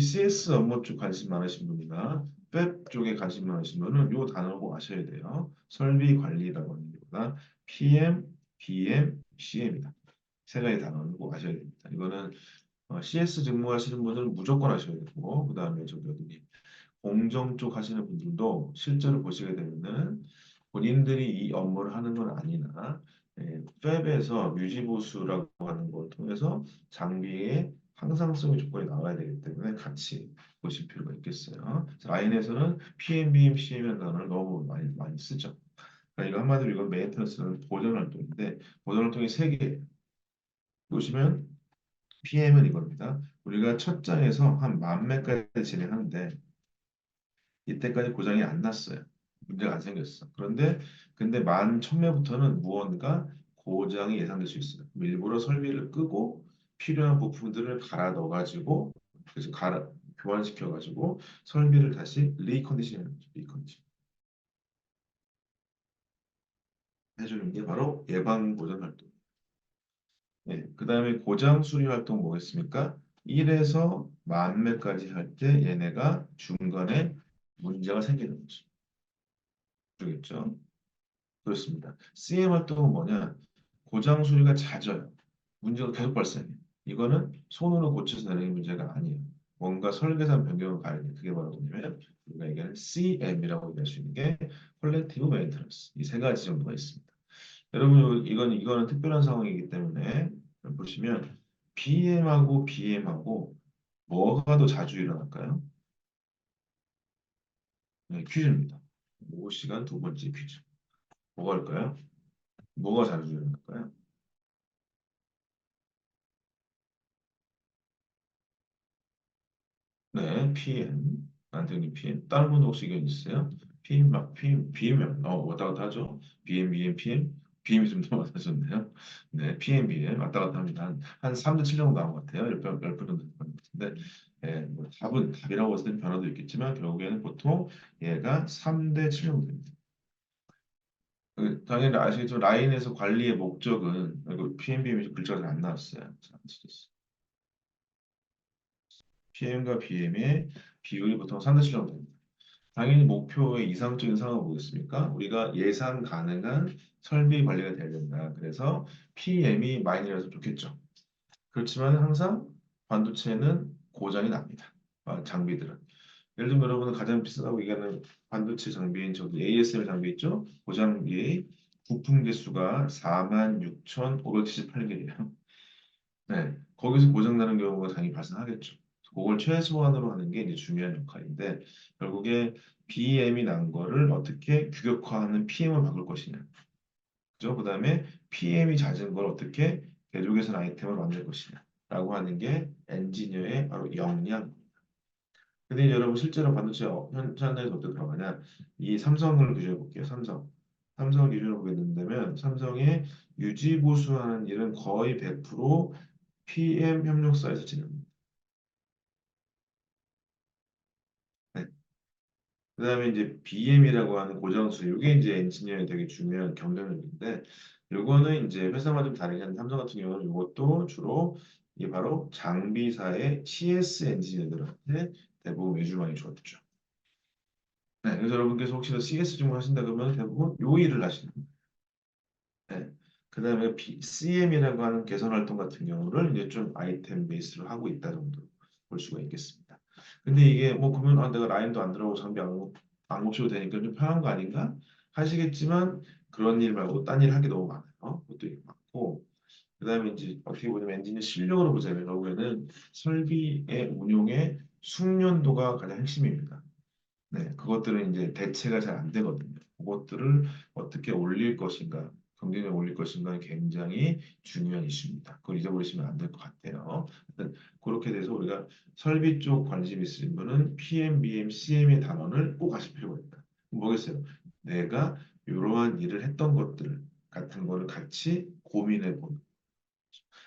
CS 업무 쪽 관심 많으신 분이나 웹 쪽에 관심 많으신 분은 요 단어 꼭 아셔야 돼요. 설비 관리라고 하는 게보다 PM, BM, CM이다. 세 가지 단어는 꼭 아셔야 됩니다. 이거는 CS 직무하시는 분들은 무조건 하셔야 되고, 그 다음에 저기 어디 공정 쪽 하시는 분들도 실제로 보시게 되면은 본인들이 이 업무를 하는 건 아니나 웹에서 유지보수라고 하는 걸 통해서 장비의 항상성의 조건이 나와야 되기 때문에 같이 보실 필요가 있겠어요. 라인에서는 PMBM, CM이라는 단어를 너무 많이 쓰죠. 그러니까 이거 한마디로 이건 메인테너스는 보전 활동인데 보전 활동이 세 개. 보시면 PM은 이겁니다. 우리가 첫 장에서 한 10,000매까지 진행하는데 이때까지 고장이 안 났어요. 문제가 안 생겼어. 근데 11,000매부터는 무언가 고장이 예상될 수 있어요. 그럼 일부러 설비를 끄고 필요한 부품들을 갈아 넣어가지고 그래서 교환시켜가지고 설비를 다시 리컨디션하는 거죠. 리컨디션 해주는 게 바로 예방 보전 활동. 네, 그 다음에 고장 수리 활동 뭐겠습니까? 1에서 10,000매까지 할 때 얘네가 중간에 문제가 생기는 거죠. 그렇겠죠? 그렇습니다. CM 활동은 뭐냐? 고장 수리가 잦아요. 문제가 계속 발생해요. 이거는 손으로 고쳐서 내는 문제가 아니에요. 뭔가 설계상 변경을 가야 돼. 그게 바로 뭐냐면 우리가 얘기하는 CM이라고 얘기할 수 있는 게 콜렉티브 메인터넌스. 이 세 가지 정도가 있습니다. 여러분 이거는 특별한 상황이기 때문에 보시면 BM하고 BM하고 뭐가 더 자주 일어날까요? 네, 퀴즈입니다. 5시간 두 번째 퀴즈. 뭐가 할까요? 뭐가 자주 일어날까요? 네, PM. 안테니 PM. 다른 분도 혹시 의견 있으세요? PM, BM이면, 왔다 갔다 하죠. BM, BM, PM. BM이 좀 더 많아졌네요. 네, PM, BM. 왔다 갔다 합니다. 한 3대 7 정도 나온 것 같아요. 10번 정도 된것 같은데, 뭐 답이라고 했을 때 변화도 있겠지만, 결국에는 보통 얘가 3대 7 정도 됩니다. 당연히 아시겠지만, 라인에서 관리의 목적은, 이거 PM, BM이 글자가 잘 안 나왔어요. 잘안 쓰셨어요. PM과 BM의 비율이 보통 3대 7 정도 됩니다. 당연히 목표의 이상적인 상황은 뭐겠습니까? 우리가 예상 가능한 설비 관리가 돼야 된다. 그래서 PM이 마이너라서 좋겠죠. 그렇지만 항상 반도체는 고장이 납니다. 장비들은. 예를 들면 여러분은 가장 비싸다고 얘기하는 반도체 장비인 저기 ASML 장비 있죠? 그 장비의 부품 개수가 46,578개예요. 네, 거기서 고장 나는 경우가 당연히 발생하겠죠. 그걸 최소한으로 하는 게 이제 중요한 역할인데 결국에 BM이 난 거를 어떻게 규격화하는 PM을 바꿀 것이냐. 그죠? 그다음에 PM이 잦은 걸 어떻게 대조 개선 아이템을 만들 것이냐. 라고 하는 게 엔지니어의 바로 역량. 근데 이제 여러분 실제로 반도체 현장에서 어떻게 들어가냐? 이 삼성을 기준으로 볼게요. 삼성을 기준으로 보게 된다면 삼성의 유지 보수하는 일은 거의 100% PM 협력사에서 진행합니다. 네. 그다음에 이제 BM이라고 하는 고정수, 이게 이제 엔지니어에 되게 중요한 경쟁력인데, 요거는 이제 회사마다 좀 다르게 하는 삼성 같은 경우는 이것도 주로 이게 바로 장비사의 CS 엔지니어들한테 대부분 위주로 많이 줬죠. 네, 그래서 여러분께서 혹시나 CS 좀 하신다 그러면 대부분 요 일을 하시는 거예요. 네. 그다음에 CM이라고 하는 개선 활동 같은 경우를 이제 좀 아이템 베이스로 하고 있다 정도 볼 수가 있겠습니다. 근데 이게 뭐 그러면 내가 라인도 안 들어가고 장비 안 고쳐도 되니까 좀 편한 거 아닌가 하시겠지만 그런 일 말고 딴 일 하기 너무 많아요. 그것도 많고 그다음에 이제 어떻게 보면 엔지니어 실력으로 보자면 결국에는 설비의 운용의 숙련도가 가장 핵심입니다. 네, 그것들은 이제 대체가 잘 안 되거든요. 그것들을 어떻게 올릴 것인가, 경쟁력을 올릴 것인가는 굉장히 중요한 이슈입니다. 그걸 잊어버리시면 안 될 것 같아요. 하여튼 그렇게 돼서 우리가 설비 쪽 관심 있으신 분은 PM, BM, CM의 단원을 꼭 아실 필요가 있다. 뭐겠어요? 내가 이러한 일을 했던 것들 같은 거를 같이 고민해 보는.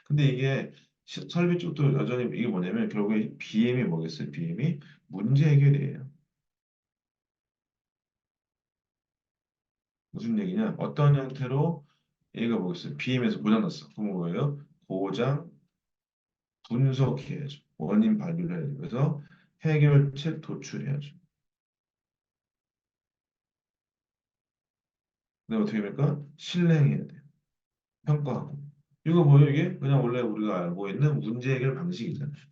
근데 이게 설비 쪽도 여전히 이게 뭐냐면 결국에 BM이 뭐겠어요? BM이 문제 해결이에요. 무슨 얘기냐? 어떤 형태로 얘가 뭐겠어요? BM에서 고장 났어. 그럼 뭐예요? 고장 분석해야죠. 원인 발견을 해야 돼요. 그래서 해결책 도출해야죠. 근데 어떻게 됩니까? 실행해야 돼요. 평가하고. 이거 뭐예요? 이게 그냥 원래 우리가 알고 있는 문제 해결 방식이잖아요.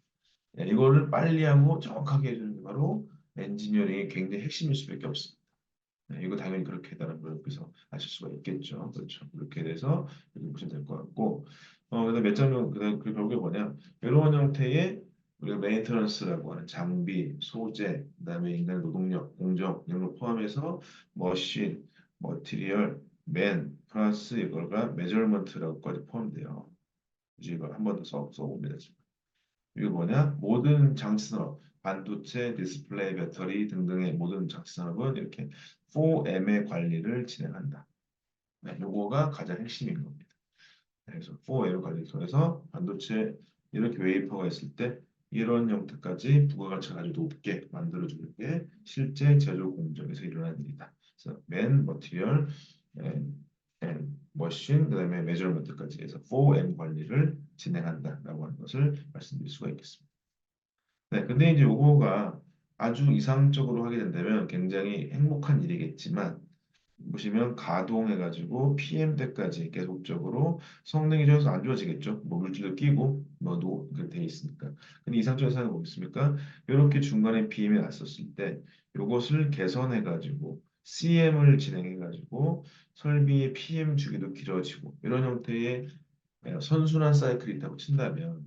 예, 이거를 빨리 하고 정확하게 해주는 게 바로 엔지니어링의 굉장히 핵심일 수밖에 없습니다. 네, 이거 당연히 그렇게 다른 걸 여기서 아실 수가 있겠죠. 그렇죠. 그렇게 돼서 이렇게 보시면 될 것 같고, 그다음 몇 장면 그다음 그 결국에 뭐냐? 이런 형태의 우리가 메인터넌스라고 하는 장비, 소재, 그다음에 인간의 노동력, 공정 이런 걸 포함해서 머신, 머티리얼, 맨 플러스 이걸가 메저먼트라고까지 포함돼요. 이제 이걸 한 번 더 써봅니다. 이게 뭐냐? 모든 장치 산업, 반도체, 디스플레이, 배터리 등등의 모든 장치 산업은 이렇게 4M의 관리를 진행한다. 네, 요거가 가장 핵심인 겁니다. 네, 그래서 4M 관리를 통해서 반도체 이렇게 웨이퍼가 있을 때 이런 형태까지 부가가치가 아주 높게 만들어주는 게 실제 제조 공정에서 일어나는 일이다. 그래서 맨, 머티리얼, 앤 머신, 그다음에 메저먼트까지 해서 4M 관리를 진행한다라고 하는 것을 말씀드릴 수가 있겠습니다. 네, 근데 이제 요거가 아주 이상적으로 하게 된다면 굉장히 행복한 일이겠지만 보시면 가동해가지고 PM 때까지 계속적으로 성능이 좋아서 안 좋아지겠죠. 뭐 물질도 끼고 뭐돼 있으니까. 근데 이상적인 사항은 뭐겠습니까? 이렇게 중간에 BM이 났었을 때 이것을 개선해가지고 CM을 진행해가지고 설비의 PM 주기도 길어지고 이런 형태의 선순환 사이클이 있다고 친다면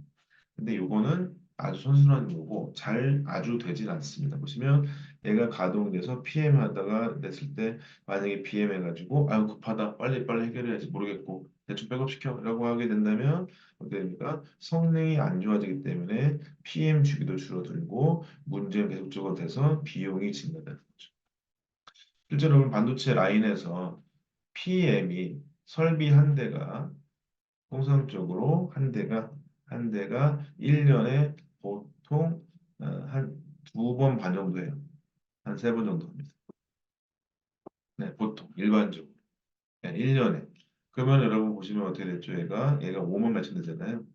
근데 요거는 아주 선순환인 거고 잘 아주 되진 않습니다. 보시면 얘가 가동돼서 PM 하다가 됐을 때 만약에 PM 해가지고 아유 급하다 빨리 해결해야지 모르겠고 대충 백업시켜라고 하게 된다면 어떻게 됩니까? 성능이 안 좋아지기 때문에 PM 주기도 줄어들고 문제가 계속적으로 돼서 비용이 증가되는 거죠. 실제로 보면 반도체 라인에서 PM이 설비 한 대가 통상적으로 한 대가 1년에 보통 한 두 번 반 정도 해요. 한 세 번 정도 합니다. 네, 보통 일반적으로. 네, 1년에. 그러면 여러분 보시면 어떻게 됐죠? 얘가 5만 몇천 되잖아요.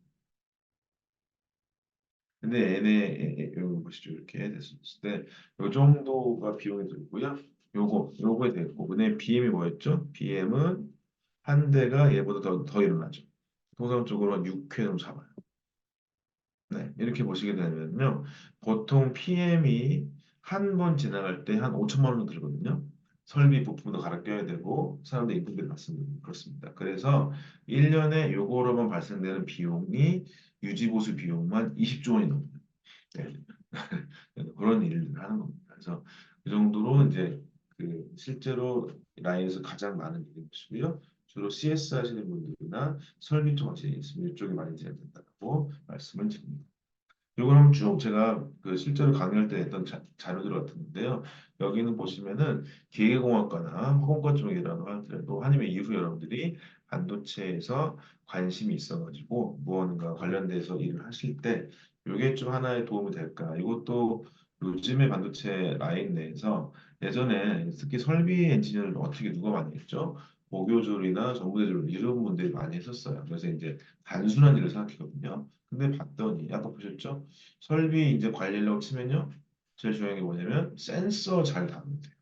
근데 여기 보시죠. 이렇게 됐을 때, 요 정도가 비용이 들고요. 요거에 됐고, 근데 BM이 뭐였죠? BM은 한 대가 얘보다 더 일어나죠. 통상적으로 한 6회 정도 잡아요. 네, 이렇게 보시게 되면요. 보통 PM이 한 번 지나갈 때 한 5천만 원 들거든요. 설비 부품도 갈아 껴야 되고 사람들 임금들이 맞습니다. 그렇습니다. 그래서 1년에 요거로만 발생되는 비용이 유지보수 비용만 20조 원이 넘어요. 네. 그런 일을 하는 겁니다. 그래서 그 정도로 이제 그 실제로 라인에서 가장 많은 일이 것이고요. 주로 CS 하시는 분들이나 설비 쪽 하시는 이쪽이 많이 진행된다고 말씀을 드립니다. 이걸 한번 쭉 제가 그 실제로 강의할 때 했던 자료들 같은데요. 여기는 보시면은 기계공학과나 화공과 쪽에 일하는 하더라도 한임의 이후 여러분들이 반도체에서 관심이 있어가지고 무언가 관련돼서 일을 하실 때 이게 좀 하나의 도움이 될까? 이것도 요즘의 반도체 라인 내에서 예전에 특히 설비 엔지니어를 어떻게 누가 많이 했죠? 고교졸이나 전문대졸 이런 분들이 많이 했었어요. 그래서 이제 단순한 일을 생각했거든요. 근데 봤더니 아까 보셨죠? 설비 이제 관리하려고 치면요. 제일 중요한 게 뭐냐면 센서 잘 다루면 돼요.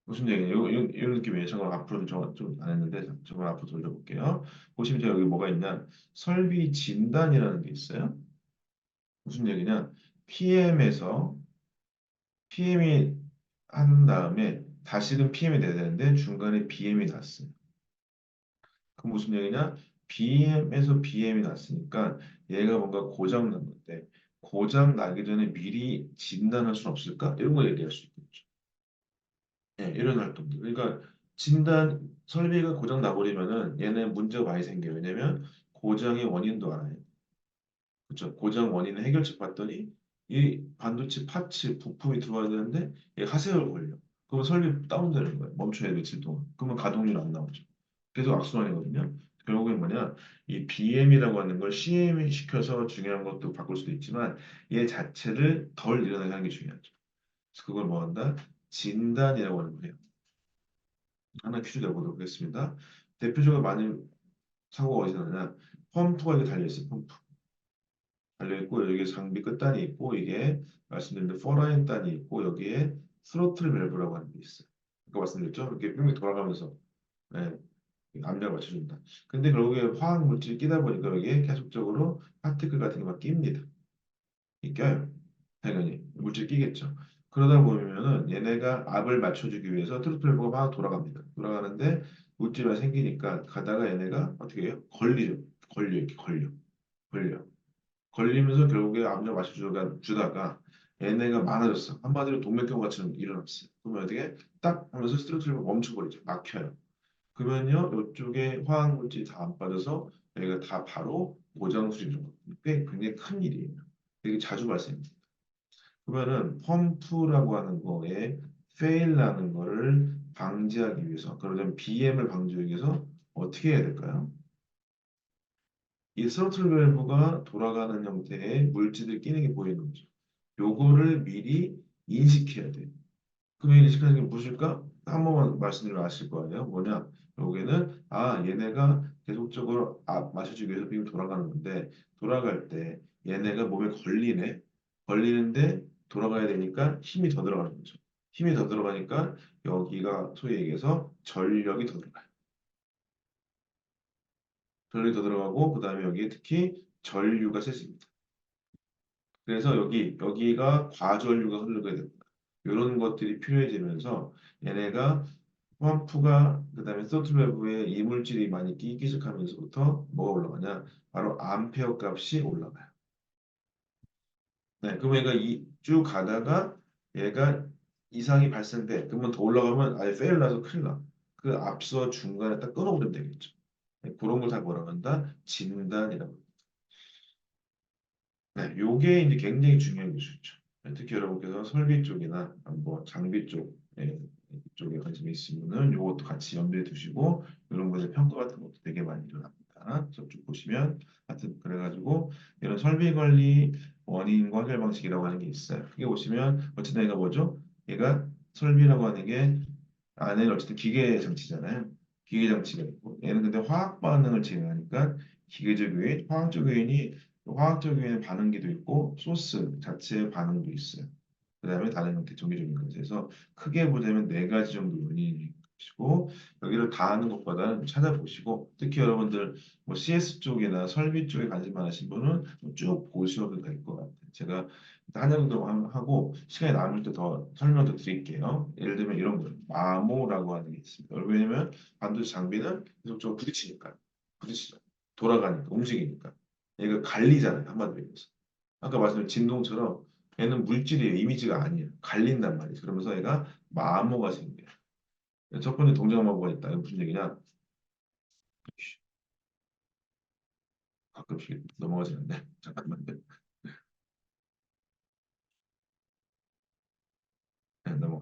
무슨 얘기냐? 이런 느낌이에요. 저거 앞으로 좀안 했는데 저걸 앞으로 돌려볼게요. 보시면 제가 여기 뭐가 있냐? 설비 진단이라는 게 있어요. 무슨 얘기냐? PM이 한 다음에 다시금 PM이 돼야 되는데 중간에 BM이 났어요. 그 무슨 얘기냐? BM에서 BM이 났으니까 얘가 뭔가 고장 난 건데 고장 나기 전에 미리 진단할 수 없을까? 이런 거 얘기할 수 있겠죠. 네, 이런 활동들. 그러니까 설비가 고장 나버리면은 얘네 문제가 많이 생겨요. 왜냐면 고장의 원인도 알아요. 그렇죠. 고장 원인의 해결책 봤더니 이 반도체 파츠 부품이 들어와야 되는데 얘 하세요를 걸려. 그러면 설비 다운되는 거예요. 멈춰야 돼, 며칠 동안. 그러면 가동률 안 나오죠. 계속 악순환이거든요. 결국엔 뭐냐, 이 BM이라고 하는 걸 CM 시켜서 중요한 것도 바꿀 수도 있지만 얘 자체를 덜 일어나게 하는 게 중요하죠. 그래서 그걸 뭐 한다? 진단이라고 하는 거예요. 하나 퀴즈 내보도록 하겠습니다. 대표적으로 많은 사고가 어디서 나냐? 펌프가 이렇게 달려 있어요. 펌프. 달려있고 여기에 장비 끝단이 있고 이게 말씀드린 대로 퍼라인 단이 있고 여기에 스로틀 밸브라고 하는 게 있어요. 아까 말씀드렸죠? 이렇게 뿅뿅 돌아가면서 네, 압력을 맞춰준다. 근데 결국에 화학 물질이 끼다 보니까 여기에 계속적으로 파티클 같은 게 막 낍니다. 이 껴요. 당연히 물질 끼겠죠. 그러다 보면은 얘네가 압을 맞춰주기 위해서 트로틀 밸브가 막 돌아갑니다. 돌아가는데 물질이 생기니까 가다가 얘네가 어떻게 해요? 걸리죠. 걸려 이렇게 걸려. 걸리면서 결국에 압력 주다가 얘네가 많아졌어. 한마디로 동맥경화처럼 일어났어요. 그러면 어떻게 딱 하면서 스트레스를 멈춰버리죠. 막혀요. 그러면요 이쪽에 화학물질이 다 안 빠져서 얘가 다 바로 고장수리는 거예요. 꽤 굉장히 큰 일이에요. 되게 자주 발생해요. 그러면은 펌프라고 하는 거에 페일 나는 거를 방지하기 위해서 그러면 BM을 방지하기 위해서 어떻게 해야 될까요? 이 스로틀 밸브가 돌아가는 형태의 물질들 끼는 게 보이는 거죠. 요거를 미리 인식해야 돼. 그러면 인식하는 게 무엇일까? 한 번만 말씀드리면 아실 거예요. 뭐냐? 여기는 얘네가 계속적으로 마셔주기 위해서 지금 돌아가는 건데 돌아갈 때 얘네가 몸에 걸리네. 걸리는데 돌아가야 되니까 힘이 더 들어가는 거죠. 힘이 더 들어가니까 여기가 소위 얘기해서 전력이 더 들어가요. 전력이 더 들어가고 그다음에 여기에 특히 전류가 샜습니다. 그래서 여기가 과전류가 흐르게 됩니다. 이런 것들이 필요해지면서 얘네가 펌프가 그다음에 소프트웨어에 이물질이 많이 끼기 시작하면서부터 뭐가 올라가냐? 바로 암페어 값이 올라가요. 네, 그러면 얘가 쭉 가다가 얘가 이상이 발생돼. 그러면 더 올라가면 아예 페일 나서 큰일 나. 그 앞서 중간에 딱 끊어버리면 되겠죠. 네, 그런 걸 다 뭐라고 한다? 진단이라고. 네, 요게 이제 굉장히 중요한 기술이죠. 네, 특히 여러분께서 설비 쪽이나 뭐 장비 쪽, 쪽에 관심이 있으면은 요것도 같이 염두에 두시고 이런 거에 평가 같은 것도 되게 많이 일어납니다. 저쪽 보시면 하여튼 그래가지고 이런 설비 관리 원인과 해결 방식이라고 하는 게 있어요. 크게 보시면 어쨌든 얘가 뭐죠? 얘가 설비라고 하는 게 안에는 어쨌든 기계 장치잖아요. 기계 장치가 있고 얘는 근데 화학 반응을 진행하니까 기계적 요인, 화학적 요인이 화학적 요인의 반응기도 있고 소스 자체의 반응도 있어요. 그다음에 다른 형태 정기적인 것에서 크게 보자면 네 가지 정도 요인이 있고 여기를 다 하는 것보다는 찾아보시고 특히 여러분들 뭐 CS 쪽이나 설비 쪽에 관심 많으신 분은 쭉 보셔도 될 것 같아요. 제가 한 정도 하고 시간이 남을 때 더 설명도 드릴게요. 예를 들면 이런 거 마모라고 하는 게 있습니다. 왜냐면 반도체 장비는 계속적으로 부딪히죠. 돌아가니까 움직이니까 얘가 갈리잖아요. 한마디로 얘기해서. 아까 말씀드린 진동처럼 얘는 물질이에요. 이미지가 아니에요. 갈린단 말이죠. 그러면서 얘가 마모가 생겨요. 첫 번째 동작 마모가 있다. 이건 무슨 얘기냐? 가끔씩 넘어가지는데 잠깐만요. 네, 넘어.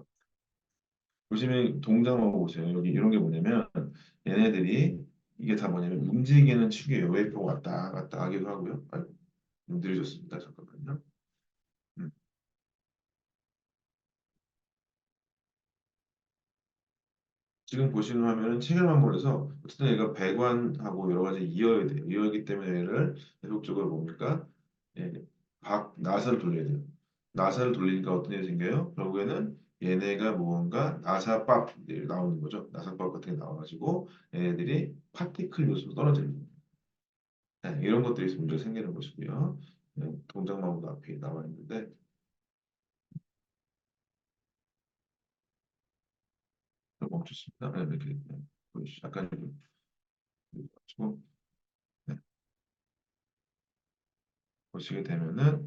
보시면 동작 마모 보세요. 여기 이런 게 뭐냐면 얘네들이 이게 다 뭐냐면 움직이는 축이에요. 웨이퍼가 왔다 갔다 하기도 하고요. 느려졌습니다. 잠깐만요. 음. 지금 보시는 화면은 체결만 보여서 어쨌든 얘가 배관하고 여러 가지 이어야 돼요. 이어기 때문에 얘를 계속적으로 뭡니까? 예, 나사를 돌려야 돼요. 나사를 돌리니까 어떤 일이 생겨요? 결국에는 얘네가 무언가 나사밥 나오는 거죠. 나사밥 같은 게 나와가지고 얘네들이 파티클 요소로 떨어지는 거예요. 네, 이런 것들이 있으면 문제가 생기는 것이고요. 네, 동작마모도 앞에 나와 있는데 멈췄습니다. 네, 이렇게 보이시죠? 약간 가지고 네, 보시게 되면은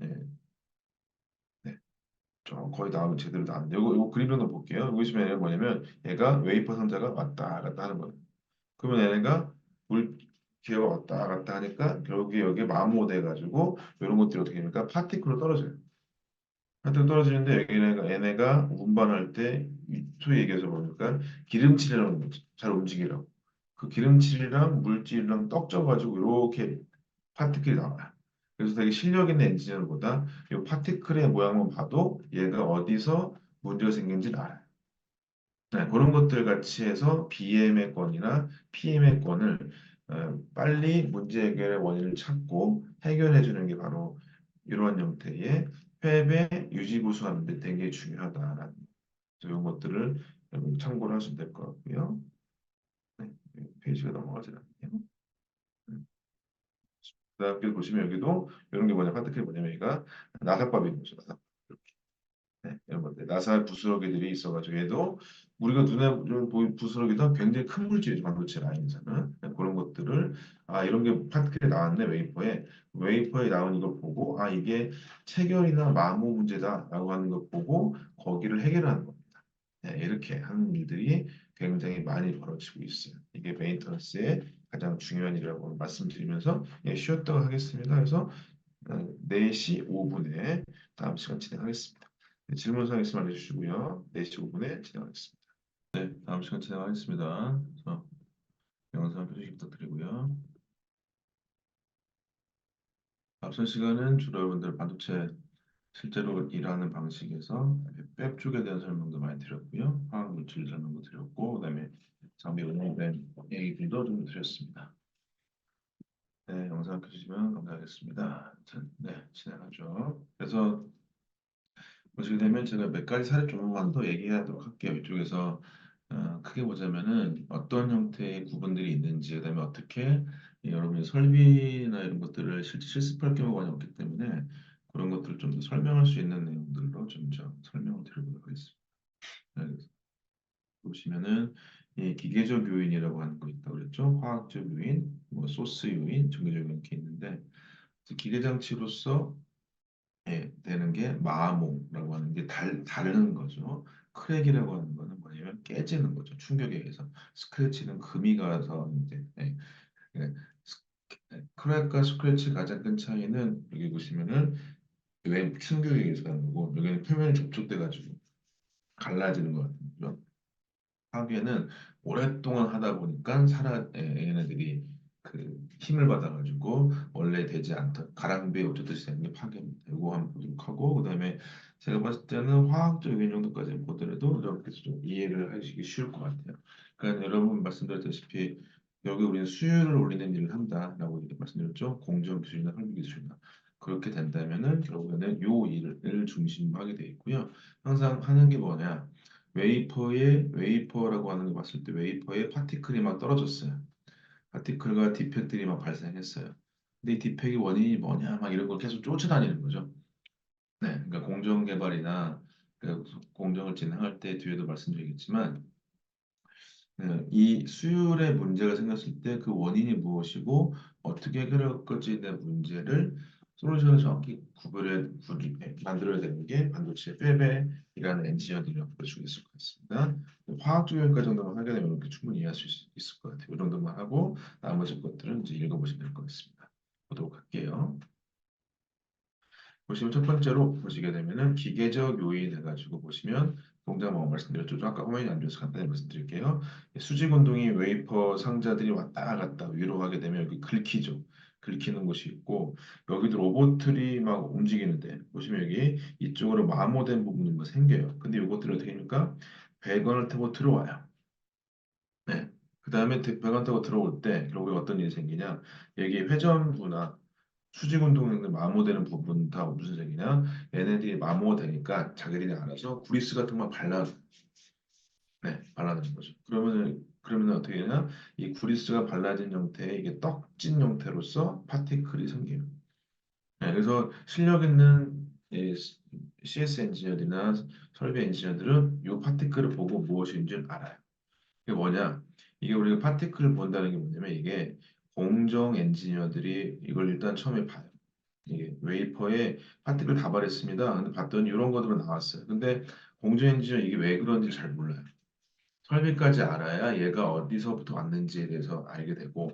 네, 좀 거의 나오면 제대로 나왔는데 이거 그림을 한번 볼게요. 여기 보시면 얘가 뭐냐면 얘가 웨이퍼 상자가 왔다 갔다 하는 거예요. 그러면 얘네가 물 기어가 왔다 갔다 하니까 결국에 여기에 마모돼 가지고 이런 것들이 어떻게 됩니까? 파티클로 떨어져요. 파티클 떨어지는데 얘네가 운반할 때 소위 얘기해서 뭡니까? 기름칠이라는 거죠. 잘 움직이라고. 그 기름칠이랑 물질이랑 떡져가지고 이렇게 파티클이 나와요. 그래서 되게 실력 있는 엔지니어보다 이 파티클의 모양만 봐도 얘가 어디서 문제가 생긴지 알아요. 네, 그런 것들 같이 해서 BM의 건이나 PM의 건을 빨리 문제 해결의 원인을 찾고 해결해 주는 게 바로 이러한 형태의 웹의 유지 보수하는 데 되게 중요하다라는 이런 것들을 여러분 참고를 하시면 될 것 같고요. 네, 페이지가 넘어가지 않네요. 음. 그다음에 보시면 여기도 이런 게 뭐냐 카테고리 뭐냐면 얘가 나사법인 거죠. 나사법. 네, 이런 것들 나사 부스러기들이 있어가지고 얘도 우리가 눈에 보이는 부스러기도 굉장히 큰 물질이죠 반도체 라인에서는. 네, 그런 것들을 아 이런 게 파트클에 나왔네 웨이퍼에 나온 이걸 보고 아 이게 체결이나 마모 문제다라고 하는 걸 보고 거기를 해결하는 겁니다. 네, 이렇게 하는 일들이 굉장히 많이 벌어지고 있어요. 이게 메인터넌스의 가장 중요한 일이라고 말씀드리면서 예, 쉬었다가 하겠습니다. 그래서 4시 5분에 다음 시간 진행하겠습니다. 네, 질문 사항 있으면 알려주시고요. 4시 5분에 진행하겠습니다. 네, 다음 시간 진행하겠습니다. 그래서 영상 표시 부탁드리고요. 앞선 시간은 주로 여러분들 반도체 실제로 일하는 방식에서 웹 쪽에 대한 설명도 많이 드렸고요. 화학 물질 설명도 드렸고, 그다음에 장비 응용된 얘기들도 좀 드렸습니다. 네, 영상 켜주시면 감사하겠습니다. 네, 진행하죠. 그래서 보시게 되면 제가 몇 가지 사례 조금만 더 얘기하도록 할게요. 이쪽에서 크게 보자면은 어떤 형태의 구분들이 있는지, 그다음에 어떻게 여러분이 설비나 이런 것들을 실제 실습할 경우가 많이 없기 때문에 그런 것들을 좀 더 설명할 수 있는 내용들로 좀 설명을 드리도록 하겠습니다. 네, 그래서 보시면은 이 기계적 요인이라고 하는 거 있다고 그랬죠? 화학적 요인, 뭐 소스 요인, 전기적 요인 이렇게 있는데 기계 장치로서 되는 게 마모라고 하는 게 다른 거죠. 크랙이라고 하는 거는 뭐냐면 깨지는 거죠. 충격에 의해서. 스크래치는 금이 가서 이제 스- 크랙과 스크래치 가장 큰 차이는 여기 보시면은 왜 충격에 의해서 하는 거고 여기는 표면이 접촉돼 가지고 갈라지는 것 같은 거죠. 파괴는 오랫동안 하다 보니까 얘네들이 그 힘을 받아가지고 원래 되지 않던 가랑비에 어쩌듯이 되는 게 파괴입니다. 이거 한번 보도록 하고 그다음에 제가 봤을 때는 화학적 요인 정도까지 보더라도 이렇게 좀 이해를 하시기 쉬울 것 같아요. 그러니까 여러분 말씀드렸다시피 여기 우리는 수율을 올리는 일을 한다라고 이렇게 말씀드렸죠. 공정 기술이나 설비 기술이나 그렇게 된다면은 결국에는 요 일을 중심으로 하게 돼 있고요. 항상 하는 게 뭐냐? 웨이퍼라고 하는 거 봤을 때 웨이퍼에 파티클이 막 떨어졌어요. 파티클과 디펙들이 막 발생했어요. 근데 이 디펙의 원인이 뭐냐 막 이런 걸 계속 쫓아다니는 거죠. 네, 그러니까 공정 개발이나 그 공정을 진행할 때 뒤에도 말씀드리겠지만 이 수율의 문제가 생겼을 때 그 원인이 무엇이고 어떻게 해결할 것에 대한 문제를 솔루션을 정확히 만들어야 되는 게 반도체 팹이라는 엔지니어들이라고 볼 수 있을 것 같습니다. 화학적 요인까지 정도만 하게 되면 이렇게 충분히 이해할 수 있을 것 같아요. 이 정도만 하고 나머지 것들은 이제 읽어보시면 될 것 같습니다. 보도록 할게요. 보시면 첫 번째로 보시게 되면은 기계적 요인 해가지고 보시면 동작 뭐 말씀드렸죠. 아까 화면이 안 좋아서 간단히 말씀드릴게요. 수직 운동이 웨이퍼 상자들이 왔다 갔다 위로 가게 되면 여기 긁히죠. 긁히는 곳이 있고 여기도 로봇들이 막 움직이는데 보시면 여기 이쪽으로 마모된 부분이 뭐 생겨요. 근데 이것들이 어떻게 됩니까? 배관을 타고 들어와요. 네. 그 다음에 배관 타고 들어올 때 결국에 어떤 일이 생기냐? 여기 회전부나 수직 운동에 마모되는 부분 다 무슨 색이냐? 얘네들이 마모되니까 자기들이 알아서 구리스 같은 거 발라, 네, 발라내는 거죠. 그러면은 어떻게 되냐? 이 구리스가 발라진 형태의 이게 떡진 형태로서 파티클이 생겨요. 네, 그래서 실력 있는 이 CS 엔지니어들이나 설비 엔지니어들은 이 파티클을 보고 무엇인지 알아요. 이게 뭐냐? 이게 우리가 파티클을 본다는 게 뭐냐면 이게 공정 엔지니어들이 이걸 일단 처음에 봐요. 이게 웨이퍼에 파티클 다발했습니다. 근데 봤더니 이런 것들은 나왔어요. 근데 공정 엔지니어 이게 왜 그런지 잘 몰라요. 설비까지 알아야 얘가 어디서부터 왔는지에 대해서 알게 되고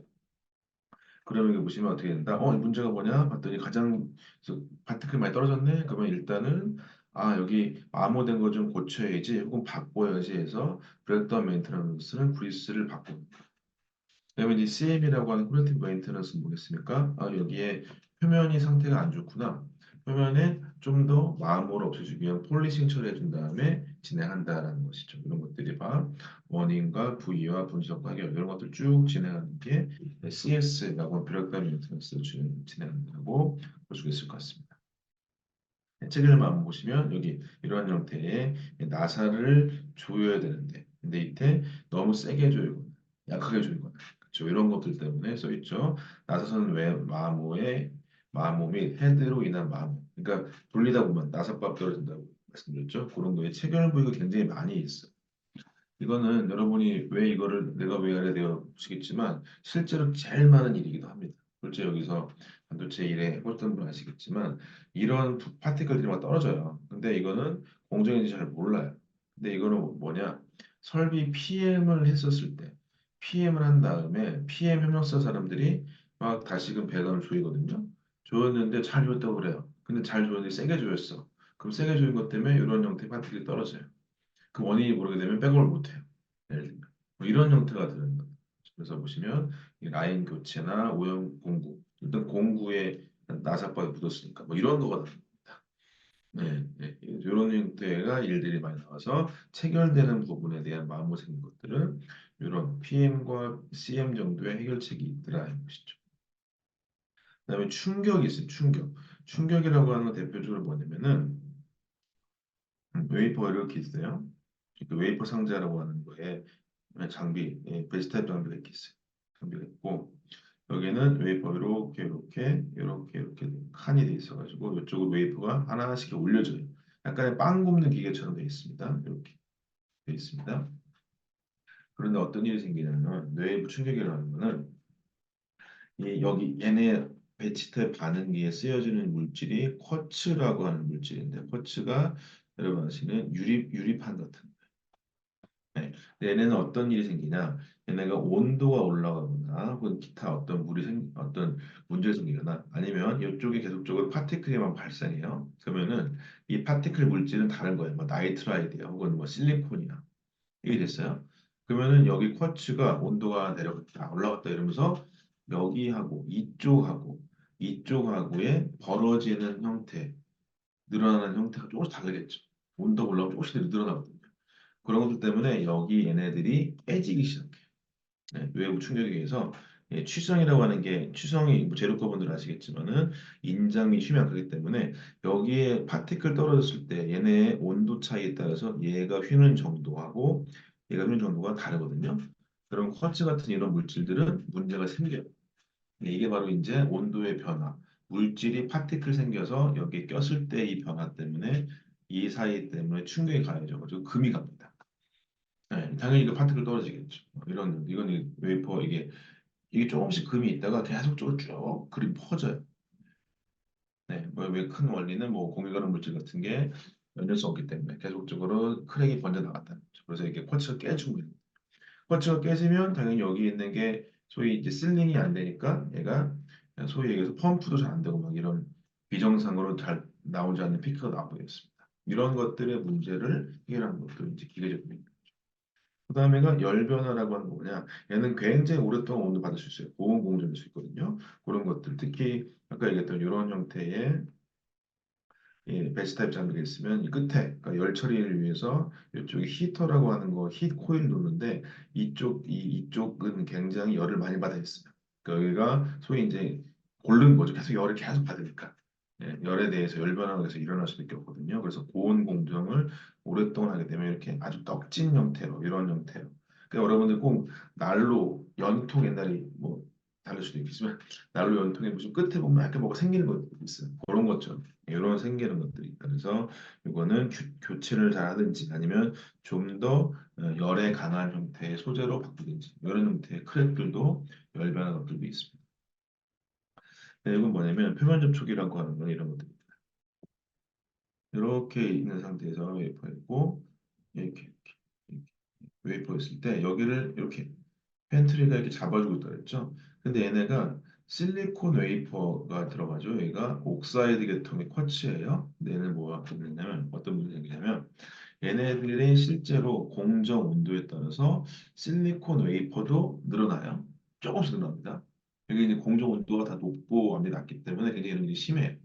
그러면 이게 보시면 어떻게 된다? 이 문제가 뭐냐? 봤더니 파티클 많이 떨어졌네? 그러면 일단은 아 여기 마모된 거 좀 고쳐야지 혹은 바꿔야지 해서 브레이크다운 메인테넌스는 그리스를 바꿉니다. 그다음에 이제 CM이라고 하는 코렉티브 메인테넌스는 뭐겠습니까? 아, 여기에 표면이 상태가 안 좋구나. 표면에 좀 더 마모를 없애주기 위한 폴리싱 처리해준 다음에 진행한다라는 것이죠. 이런 것들이 바 원인과 부위와 분석과 해결 이런 것들 쭉 진행하는 게 CS라고 하는 브렉다운 메인테넌스를 진행한다고 볼 수 있을 것 같습니다. 체결만 한번 보시면 여기 이러한 형태의 나사를 조여야 되는데 근데 이때 너무 세게 조이거나 약하게 조이거나 그렇죠. 이런 것들 때문에 써 있죠. 나사선은 왜 마모 및 헤드로 인한 마모 그러니까 돌리다 보면 나사밥 떨어진다고 말씀드렸죠. 그런 거에 체결 부위가 굉장히 많이 있어요. 이거는 여러분이 왜 이거를 내가 왜 하려 내가 보시겠지만 실제로 제일 많은 일이기도 합니다. 실제 여기서 반도체 일에 해보셨던 분 아시겠지만 이런 파티클들이 막 떨어져요. 근데 이거는 공정인지 잘 몰라요. 근데 이거는 뭐냐? 설비 PM을 했었을 때 PM을 한 다음에 PM 협력사 사람들이 막 다시금 배관을 조이거든요. 조였는데 잘 조였다고 그래요. 근데 잘 조였는데 세게 조였어. 그럼 세게 조인 것 때문에 이런 형태의 파티클이 떨어져요. 그 원인이 모르게 되면 백업을 못해요. 예를 들면 뭐 이런 형태가 되는 거예요. 그래서 보시면 이 라인 교체나 오염 공구, 일단 공구에 나사바에 묻었으니까 뭐 이런 거가 나옵니다. 네, 네. 이런 형태가 일들이 많이 나와서 체결되는 부분에 대한 마모 생긴 것들은 이런 PM과 CM 정도의 해결책이 있더라는 것이죠. 그다음에 충격이 있어요. 충격. 충격이라고 하는 건 대표적으로 뭐냐면은 웨이퍼가 이렇게 있어요. 그 웨이퍼 상자라고 하는 거에 장비, 베지타입 장비가 이렇게 있어요. 장비가 있고 여기는 웨이퍼 이렇게 칸이 돼 있어가지고 이쪽으로 웨이퍼가 하나씩 올려져요. 약간의 빵 굽는 기계처럼 되어 있습니다. 이렇게 되어 있습니다. 그런데 어떤 일이 생기냐면 뇌부 충격이라는 거는 여기 얘네 베지타입 반응기에 쓰여지는 물질이 쿼츠라고 하는 물질인데 쿼츠가 여러분 아시는 유리판 같은 네. 얘네는 어떤 일이 생기냐? 얘네가 온도가 올라가거나 혹은 기타 어떤 문제가 생기거나 아니면 이쪽에 계속적으로 파티클이만 발생해요. 그러면은 이 파티클 물질은 다른 거예요. 뭐 나이트라이드야 혹은 뭐 실리콘이야. 이게 됐어요. 그러면은 여기 쿼츠가 온도가 내려갔다 올라갔다 이러면서 여기하고 이쪽하고의 벌어지는 형태, 늘어나는 형태가 조금씩 다르겠죠. 온도가 올라가면 조금씩 늘어나거든요. 그런 것들 때문에 여기 얘네들이 깨지기 시작해요. 네, 외부 충격에 의해서 취성이라고 하는 게 취성이 뭐 제로커분들 아시겠지만은 인장이 휘면 그렇기 때문에 여기에 파티클 떨어졌을 때 얘네의 온도 차이에 따라서 얘가 휘는 정도하고 얘가 휘는 정도가 다르거든요. 그럼 쿼츠 같은 이런 물질들은 문제가 생겨요. 이게 바로 이제 온도의 변화, 물질이 파티클 생겨서 여기에 꼈을 때 이 변화 때문에 이 사이 때문에 충격이 가해져가지고 금이 갑니다. 네, 당연히 그 파트가 떨어지겠죠. 이건 웨이퍼 이게 조금씩 금이 있다가 계속적으로 쭉 그림 퍼져요. 네, 뭐왜큰 원리는 뭐 공기 가는 물질 같은 게 연결수 없기 때문에 계속적으로 크랙이 번져 나갔다는 거죠. 그래서 이게 쿼츠가 깨지고 있는 거예요. 쿼츠가 깨지면 당연히 여기 있는 게 소위 이제 실링이 안 되니까 얘가 소위 얘기해서 펌프도 잘 안 되고 막 이런 비정상으로 잘 나오지 않는 피크가 나버렸습니다. 이런 것들의 문제를 해결하는 것도 이제 기계적인 그다음에가 열 변화라고 하는 거 뭐냐? 얘는 굉장히 오랫동안 온도 받을 수 있어요. 고온 공정일 수 있거든요. 그런 것들 특히 아까 얘기했던 이런 형태의 배치 타입 장비가 있으면 이 끝에 그러니까 열 처리를 위해서 이쪽에 히터라고 하는 거 히 코일 놓는데 이쪽은 굉장히 열을 많이 받아 있어요. 그러니까 여기가 소위 이제 고른 거죠. 계속 열을 계속 받으니까 열에 대해서 열 변화가 계속 일어날 수밖에 없거든요. 그래서 고온 공정을 오랫동안 하게 되면 이렇게 아주 떡진 형태로 이런 형태로. 그러니까 여러분들 꼭 난로 연통 옛날에 뭐 다를 수도 있겠지만 난로 연통에 무슨 끝에 보면 이렇게 뭐가 생기는 거 있어요. 그런 것처럼. 이런 생기는 것들이 있다. 그래서 이거는 교체를 잘 하든지 아니면 좀 더 열에 강한 형태의 소재로 바꾸든지 이런 형태의 크랙들도 열 변화 것들도 있습니다. 네, 이건 뭐냐면 표면 접촉이라고 하는 건 이런 것들입니다. 이렇게 있는 상태에서 웨이퍼 있고 이렇게 웨이퍼 있을 때 여기를 이렇게 펜트리가 이렇게 잡아주고 있다 그랬죠. 근데 얘네가 실리콘 웨이퍼가 들어가죠. 얘가 옥사이드 계통의 쿼츠예요. 근데 얘는 뭐가 있냐면 어떤 문제가 생기냐면 얘네들이 실제로 공정 온도에 따라서 실리콘 웨이퍼도 늘어나요. 조금씩 늘어납니다. 여기 이제 공정 온도가 다 높고 완전히 낮기 때문에 굉장히 이런 일이 심해요.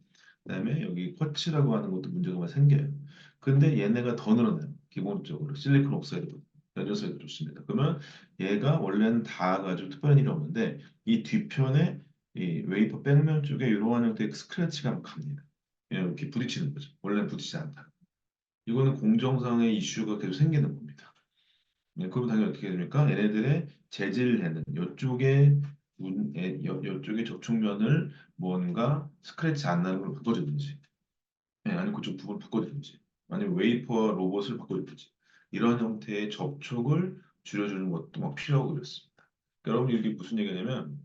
그다음에 여기 쿼츠라고 하는 것도 문제가 많이 생겨요. 근데 얘네가 더 늘어나요. 기본적으로 실리콘 옥사이드 연료성이 좋습니다. 그러면 얘가 원래는 닿아가지고 특별한 일이 없는데 이 뒤편에 이 웨이퍼 백면 쪽에 이러한 형태의 스크래치가 갑니다. 그냥 이렇게 부딪히는 거죠. 원래는 부딪히지 않다. 이거는 공정상의 이슈가 계속 생기는 겁니다. 그러면 당연히 어떻게 됩니까? 얘네들의 재질해는 이쪽에 이쪽에 접촉면을 뭔가 스크래치 안 나는 걸 바꿔주든지, 아니면 그쪽 부분 바꿔주든지, 아니면 웨이퍼 로봇을 바꿔주든지 이런 형태의 접촉을 줄여주는 것도 막 필요하고 그렇습니다. 여러분 이게 무슨 얘기냐면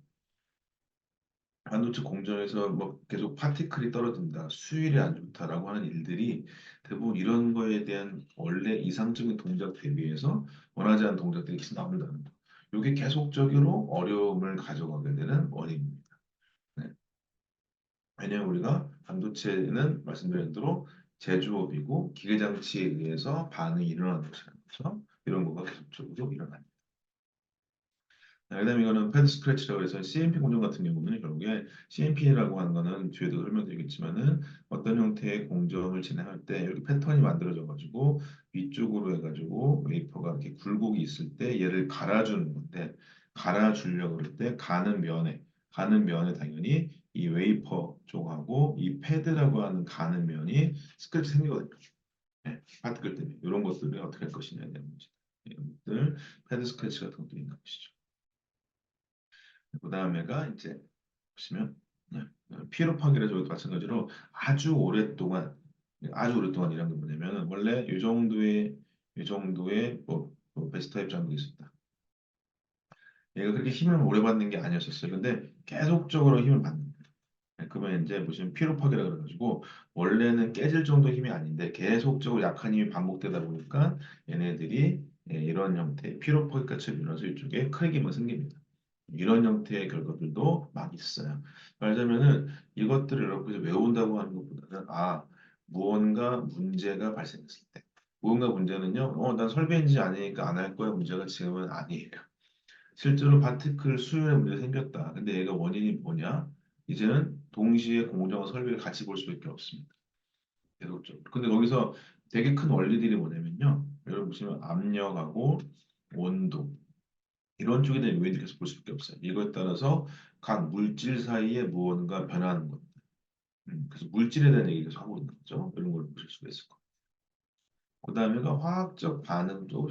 반도체 공정에서 뭐 계속 파티클이 떨어진다, 수율이 안 좋다라고 하는 일들이 대부분 이런 거에 대한 원래 이상적인 동작 대비해서 원하지 않는 동작들이 계속 나온다는 거. 이게 계속적으로 어려움을 가져가게 되는 원인입니다. 네. 왜냐하면 우리가 반도체는 말씀드린 대로 제조업이고 기계장치에 의해서 반응이 일어나는 것이라는 거죠. 이런 거가 계속적으로 일어납니다. 그다음에 이거는 패드 스크래치라고 해서 CMP 공정 같은 경우는 결국에 CMP라고 하는 거는 뒤에도 설명드리겠지만은 어떤 형태의 공정을 진행할 때 이렇게 패턴이 만들어져 가지고 위쪽으로 해가지고 웨이퍼가 이렇게 굴곡이 있을 때 얘를 갈아주는 건데 갈아주려고 그럴 때 가는 면에 당연히 이 웨이퍼 쪽하고 이 패드라고 하는 가는 면이 스크래치 생기거든요. 네, 파티클 때문에 이런 것들을 어떻게 할 것이냐에 대한 문제. 이런 것들 패드 스크래치 같은 것도 있는 것이죠. 그 다음에가 이제 보시면 네, 피로 파괴라 저것도 마찬가지로 아주 오랫동안 이란 게 뭐냐면 원래 이 정도의 뭐 베스트 타입 장벽이 있었다. 얘가 그렇게 힘을 오래 받는 게 아니었었어요. 근데 계속적으로 힘을 받는 거예요. 네, 그러면 이제 보시면 피로 파괴라 그래가지고 원래는 깨질 정도 힘이 아닌데 계속적으로 약한 힘이 반복되다 보니까 얘네들이 이런 형태의 피로 파괴까지 일어나서 이쪽에 크랙이 생깁니다. 이런 형태의 결과들도 많이 있어요. 말하자면은 이것들을 여러분께서 외운다고 하는 것보다는 무언가 문제가 발생했을 때 무언가 문제는요. 난 설비 엔진이 아니니까 안 할 거야 문제가 지금은 아니에요. 실제로 파티클 수율에 문제가 생겼다. 근데 얘가 원인이 뭐냐? 이제는 동시에 공정과 설비를 같이 볼 수밖에 없습니다. 계속적으로. 근데 거기서 되게 큰 원리들이 뭐냐면요. 여러분 보시면 압력하고 온도 이런 쪽에 대한 요인들 계속 볼 수밖에 없어요. 이거에 따라서 각 물질 사이에 무언가 변하는 것. 그래서 물질에 대한 얘기 계속 하고 있는 거죠. 이런 걸 보실 수가 있을 거예요. 그 다음에가 화학적 반응도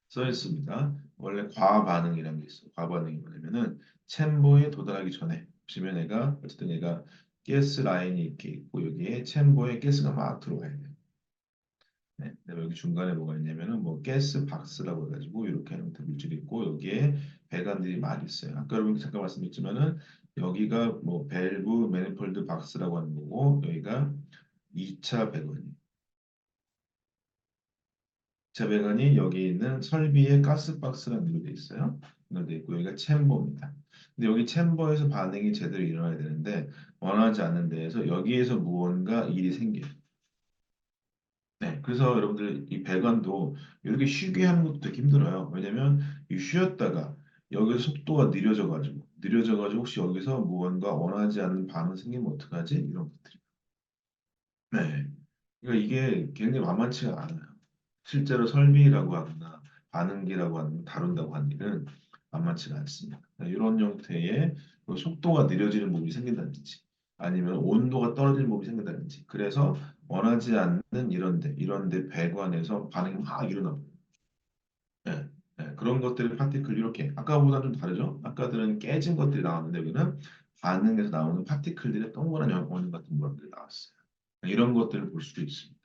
써 있습니다. 원래 과반응이라는 게 있어요. 과반응이 뭐냐면은 챔버에 도달하기 전에 보시면 얘가 가스 라인이 이렇게 있고 여기에 챔버에 가스가 막 들어와야 돼요. 네, 그다음에 여기 중간에 뭐가 있냐면은 뭐 가스 박스라고 해가지고 이렇게 형태 물질이 있고 여기에 배관들이 많이 있어요. 아까 여러분 잠깐 말씀드렸지만은 여기가 뭐 밸브 매니폴드 박스라고 하는 거고 여기가 2차 배관이 2차 배관이 여기 있는 설비의 가스 박스라는 걸로 돼 있어요. 연결돼 있고 여기가 챔버입니다. 근데 여기 챔버에서 반응이 제대로 일어나야 되는데 원하지 않는 데에서 여기에서 무언가 일이 생겨요. 네, 그래서 여러분들 이 배관도 이렇게 쉬게 하는 것도 되게 힘들어요. 왜냐면 이 쉬었다가 여기서 속도가 느려져가지고 혹시 여기서 무언가 원하지 않는 반응 생기면 어떡하지? 이런 것들이. 네, 그러니까 이게 굉장히 만만치가 않아요. 실제로 설비라고 하거나 반응기라고 하는 다룬다고 하는 일은 만만치가 않습니다. 네, 이런 형태의 그 속도가 느려지는 부분이 생긴다든지 아니면 온도가 떨어지는 부분이 생긴다든지 그래서 원하지 않는 이런데 배관에서 반응이 막 일어나고 네, 네, 그런 것들을 파티클 이렇게 아까보다 좀 다르죠? 아까들은 깨진 것들이 나왔는데 여기는 반응에서 나오는 파티클들의 동그란 원형 같은 모양들이 나왔어요. 이런 것들을 볼 수도 있습니다.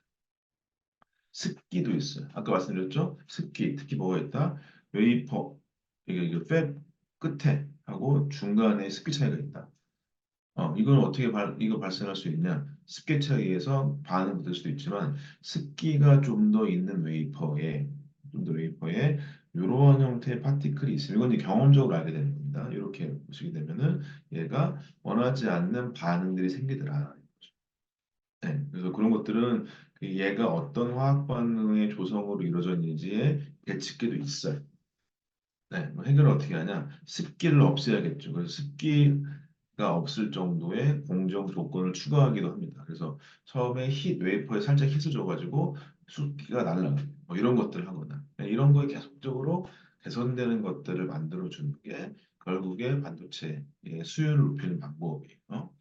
습기도 있어요. 아까 말씀드렸죠? 습기, 특히 뭐가 있다? 웨이퍼, 이게 팹 끝에 하고 중간에 습기 차이가 있다. 이건 어떻게 이거 발생할 수 있냐? 습기 차이에서 반응될 수도 있지만 습기가 좀 더 있는 웨이퍼에 이러한 형태의 파티클이 있으면 이건 이제 경험적으로 알게 되는 겁니다. 이렇게 보시게 되면은 얘가 원하지 않는 반응들이 생기더라. 네, 그래서 그런 것들은 그 얘가 어떤 화학 반응의 조성으로 이루어져 있는지에 계측기도 있어요. 네, 뭐 해결을 어떻게 하냐? 습기를 없애야겠죠. 그래서 습기가 없을 정도의 공정 조건을 추가하기도 합니다. 그래서 처음에 웨이퍼에 살짝 힛을 줘가지고 습기가 날라가요. 뭐 이런 것들을 하거나 네, 이런 거에 계속적으로 개선되는 것들을 만들어주는 게 결국에 반도체의 수율을 높이는 방법이에요.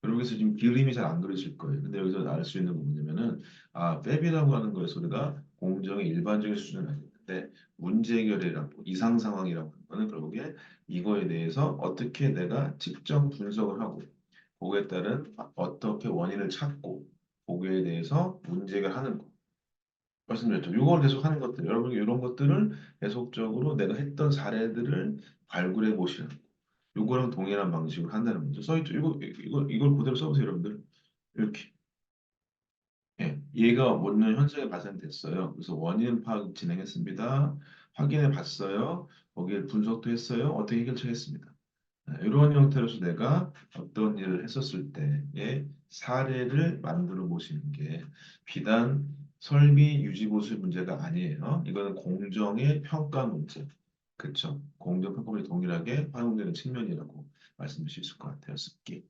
여러분께서 지금 그림이 잘 안 그려질 거예요. 근데 여기서 알 수 있는 건 뭐냐면은 뺍이라고 하는 거에서 우리가 공정의 일반적인 수준은 아닌데 문제 해결이라고 이상 상황이라고 하는 거는 결국에 이거에 대해서 어떻게 내가 직접 분석을 하고 거기에 따른 어떻게 원인을 찾고 거기에 대해서 문제 해결하는 거. 말씀드렸죠. 이걸 계속 하는 것들. 여러분이 이런 것들을 계속적으로 내가 했던 사례들을 발굴해 보시는 거. 요거랑 동일한 방식으로 한다는 거죠. 써있죠. 이걸 그대로 써보세요, 여러분들. 이렇게. 예, 얘가 원인 현상이 발생됐어요. 그래서 원인 파악 진행했습니다. 확인해 봤어요. 거기에 분석도 했어요. 어떻게 해결책했습니다. 이런 형태로서 내가 어떤 일을 했었을 때의 사례를 만들어 보시는 게 비단 설비 유지 보수 문제가 아니에요. 이거는 공정의 평가 문제. 그렇죠? 공정 평가물이 동일하게 활용되는 측면이라고 말씀드릴 수 있을 것 같아요. 습기.